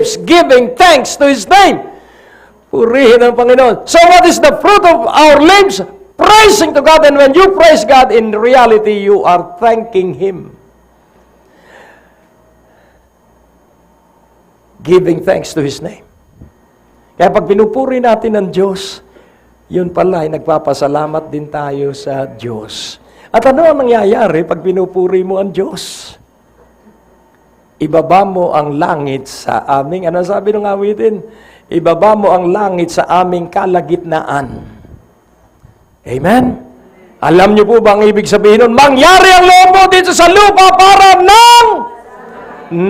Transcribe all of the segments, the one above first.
lips, giving thanks to His name. Purihin ang Panginoon. So what is the fruit of our lips? Praising to God. And when you praise God, in reality, you are thanking Him. Giving thanks to His name. Kaya pag pinupuri natin ang Diyos, yun pala ay nagpapasalamat din tayo sa Diyos. At ano ang nangyayari pag pinupuri mo ang Diyos? Ibaba mo ang langit sa aming, ano sabi ng awitin? Ibaba mo ang langit sa aming kalagitnaan. Amen? Alam niyo po ba ang ibig sabihin nun? Mangyari ang loob mo dito sa lupa para ng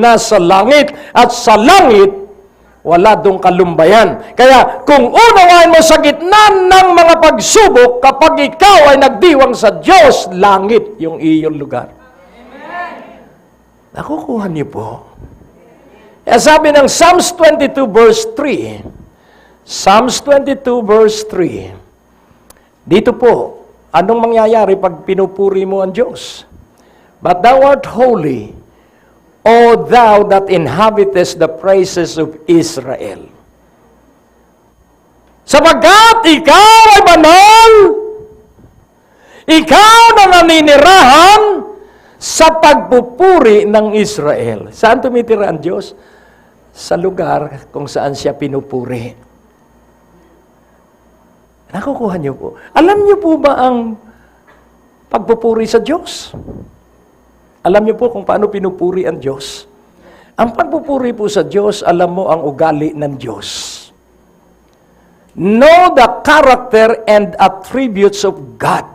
nasa langit. At sa langit, wala dong kalumbayan. Kaya kung unawain mo sa gitna ng mga pagsubok, kapag ikaw ay nagdiwang sa Diyos, langit yung iyong lugar. Nakukuha niyo po? Kaya sabi ng Psalms 22 verse 3, Psalms 22 verse 3, dito po, anong mangyayari pag pinupuri mo ang Diyos? But thou art holy, O thou that inhabitest the praises of Israel. Sapagkat ikaw ay banal, ikaw na naninirahan sa pagpupuri ng Israel. Saan tumitira ang Diyos? Sa lugar kung saan siya pinupuri. Nakukuha niyo po. Alam niyo po ba ang pagpupuri sa Diyos? Alam niyo po kung paano pinupuri ang Diyos? Ang pagpupuri po sa Diyos, alam mo ang ugali ng Diyos. Know the character and attributes of God.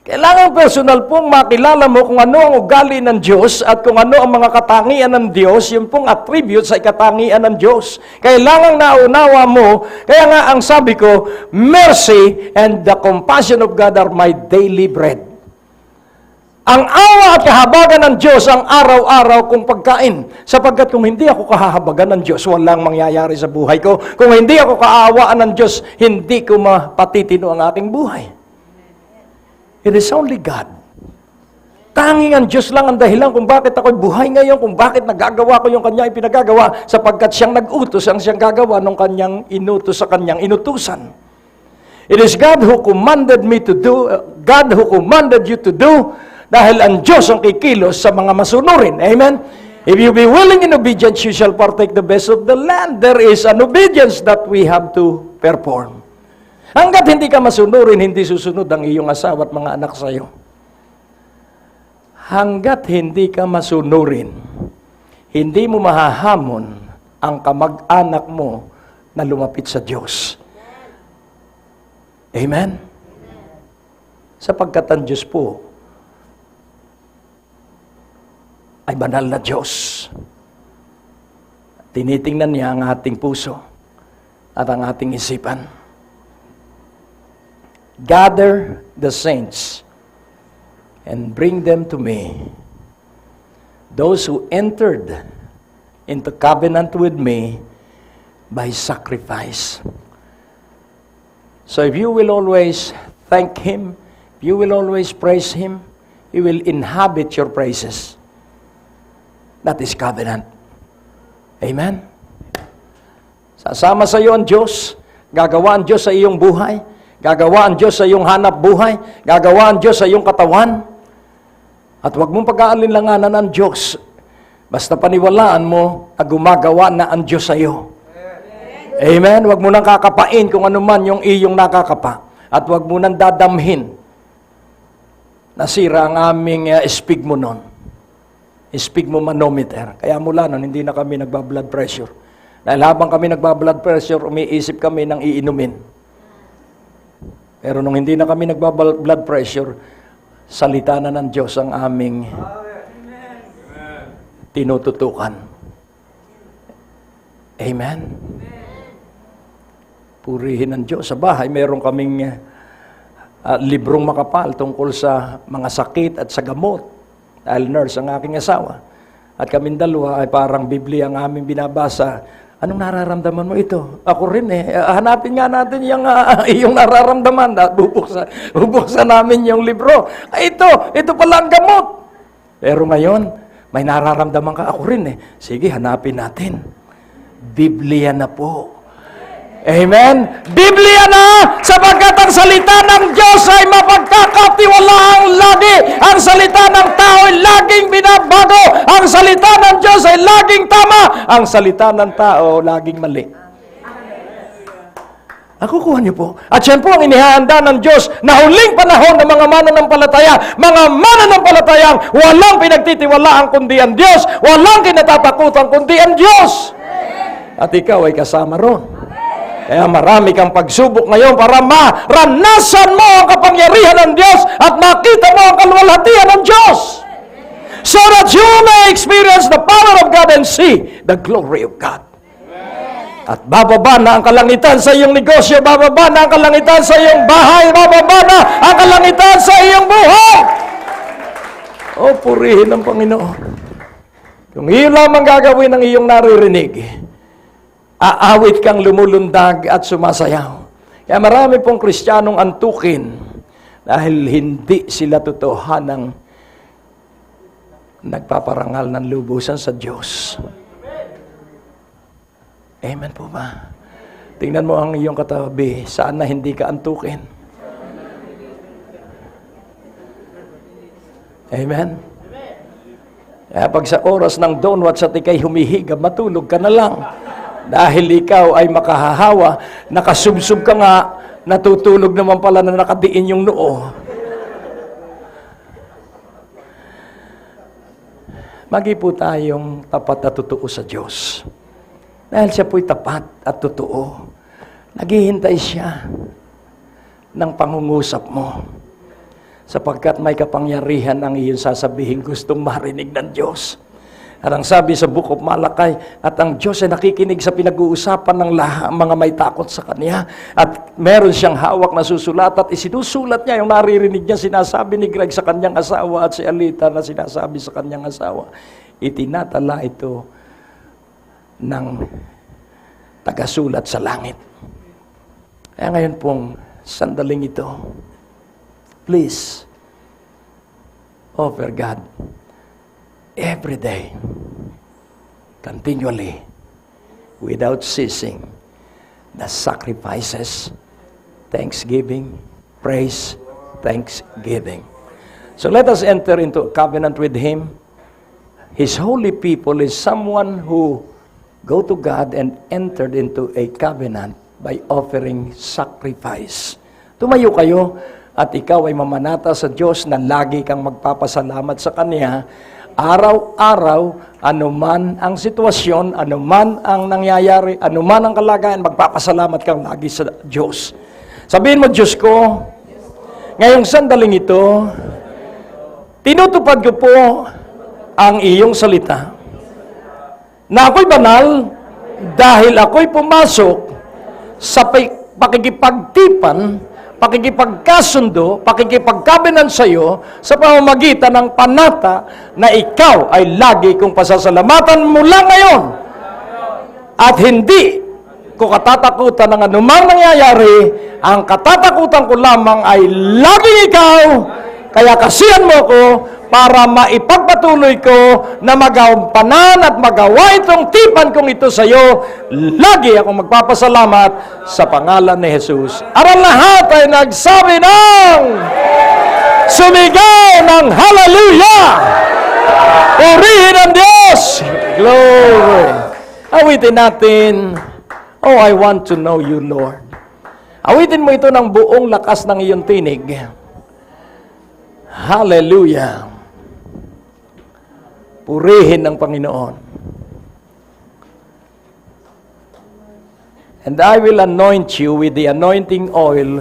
Kailangan personal pong makilala mo kung ano ang ugali ng Diyos at kung ano ang mga katangian ng Diyos, yung pong attributes sa katangian ng Diyos. Kailangan naunawa mo, kaya nga ang sabi ko, mercy and the compassion of God are my daily bread. Ang awa at kahabagan ng Diyos ang araw-araw kong pagkain. Sapagkat kung hindi ako kahahabagan ng Diyos, walang mangyayari sa buhay ko. Kung hindi ako kaawaan ng Diyos, hindi ko mapatitino ang aking buhay. It is only God. Tanging ang Diyos lang ang dahilan kung bakit ako'y buhay ngayon, kung bakit nagagawa ko yung kanyang ipinagagawa, sapagkat siyang nag-utos, ang siyang gagawa ng kanyang inutos sa kanyang inutusan. It is God who commanded me to do, God who commanded you to do, dahil ang Diyos ang kikilos sa mga masunurin. Amen? If you be willing and obedient, you shall partake the best of the land. There is an obedience that we have to perform. Hanggat hindi ka masunurin, hindi susunod ang iyong asawa at mga anak sa iyo. Hanggat hindi ka masunurin, hindi mo mahahamon ang kamag-anak mo na lumapit sa Diyos. Amen? Sapagkat ang Diyos po ay banal na Diyos. Tinitingnan niya ang ating puso at ang ating isipan. Gather the saints and bring them to me. Those who entered into covenant with me by sacrifice. So if you will always thank Him, if you will always praise Him, He will inhabit your praises. That is covenant. Amen? Sasama sa iyo ang Diyos, gagawa ang Diyos sa iyong buhay, gagawa ang Diyos sa iyong hanap buhay, gagawa ang Diyos sa iyong katawan. At huwag mong pag-aalinlanganan ang Diyos, basta paniwalaan mo na gumagawa na ang Diyos sa iyo. Amen? Huwag mo nang kakapain kung ano man yung iyong nakakapa. At huwag mo nang dadamhin. Nasira ang aming speak mo nun. Sphygmomanometer. Kaya mula nun, hindi na kami nagba-blood pressure. Dahil habang kami nagba-blood pressure, umiisip kami ng iinumin. Pero nung hindi na kami nagba-blood pressure, salita na ng Diyos ang aming tinututukan. Amen? Purihin ng Diyos. Sa bahay, meron kaming librong makapal tungkol sa mga sakit at sa gamot. Dahil nurse ang aking asawa. At kaming dalawa ay parang Biblia ang aming binabasa. Anong nararamdaman mo ito? Ako rin eh. Hanapin nga natin yung iyong nararamdaman. At bubuksan namin yung libro. Ito pala ang gamot. Pero ngayon, may nararamdaman ka. Ako rin eh. Sige, hanapin natin. Biblia na po. Amen? Biblia na, sapagkat ang salita ng Diyos ay mapagkakatiwalaang lagi. Ang salita ng tao ay laging binabago. Ang salita ng Diyos ay laging tama. Ang salita ng tao laging mali. Nakukuha niyo po. At yan po ang inihahanda ng Diyos na huling panahon ng mga mananampalataya. Mga mananampalatayang walang pinagtitiwalaan kundi ang Diyos. Walang kinatatakutan kundi ang Diyos. At ikaw ay kasama ron. Kaya marami kang pagsubok ngayon para maranasan mo ang kapangyarihan ng Diyos at makita mo ang kaluwalhatian ng Diyos. So that you may experience the power of God and see the glory of God. At bababa na ang kalangitan sa iyong negosyo, bababa na ang kalangitan sa iyong bahay, bababa na ang kalangitan sa iyong buhay. O, purihin ang Panginoon. Kung iyon lamang gagawin ng iyong naririnig, aawit kang lumulundag at sumasayaw. Kaya marami pong Kristiyanong antukin dahil hindi sila totohanang nagpaparangal ng lubusan sa Diyos. Amen po ba? Tingnan mo ang iyong katabi, saan na hindi ka antukin. Amen? Kaya pag sa oras ng dawn at ikay humihiga, matulog ka na lang. Dahil ikaw ay makahahawa, nakasubsub ka nga, natutulog naman pala na nakadiin yung noo. Magi po tayong tapat at totoo sa Diyos. Dahil siya po'y tapat at totoo. Naghihintay siya ng pangungusap mo. Sapagkat may kapangyarihan ang iyong sasabihin gustong marinig ng Diyos. At ang sabi sa Book of Malakay, at ang Diyos ay nakikinig sa pinag-uusapan ng mga may takot sa Kanya. At meron siyang hawak na susulat at isinusulat niya yung naririnig niya, sinasabi ni Greg sa kanyang asawa at si Alita na sinasabi sa kanyang asawa. Itinatala ito ng tagasulat sa langit. Kaya ngayon pong sandaling ito, please, offer God every day, continually, without ceasing, the sacrifices, thanksgiving, praise, thanksgiving. So let us enter into a covenant with Him. His holy people is someone who go to God and entered into a covenant by offering sacrifice. Tumayo kayo at ikaw ay mamanata sa Diyos na lagi kang magpapasalamat sa Kanya. Araw-araw, anuman ang sitwasyon, anuman ang nangyayari, anuman ang kalagayan, magpapasalamat kang lagi sa Diyos. Sabihin mo, Diyos ko, ngayong sandaling ito, tinutupad ko po ang iyong salita. Na ako'y banal dahil ako'y pumasok sa pakikipagtipan, pakikipagkasundo, pakikipagkabinan sa iyo sa pamamagitan ng panata na ikaw ay lagi kong pasasalamatan mula ngayon. At hindi ko katatakutan ng anumang nangyayari, ang katatakutan ko lamang ay laging ikaw, kaya kasihan mo ko para maipagpatuloy ko na magampanan at magawa itong tipan kong ito sa iyo. Lagi akong magpapasalamat sa pangalan ni Jesus. Aral lahat ay nagsabi ng sumigaw ng hallelujah! Purihin ang Diyos! Glory! Awitin natin, oh, I want to know you, Lord. Awitin mo ito ng buong lakas ng iyong tinig. Hallelujah! Purihin ng Panginoon. And I will anoint you with the anointing oil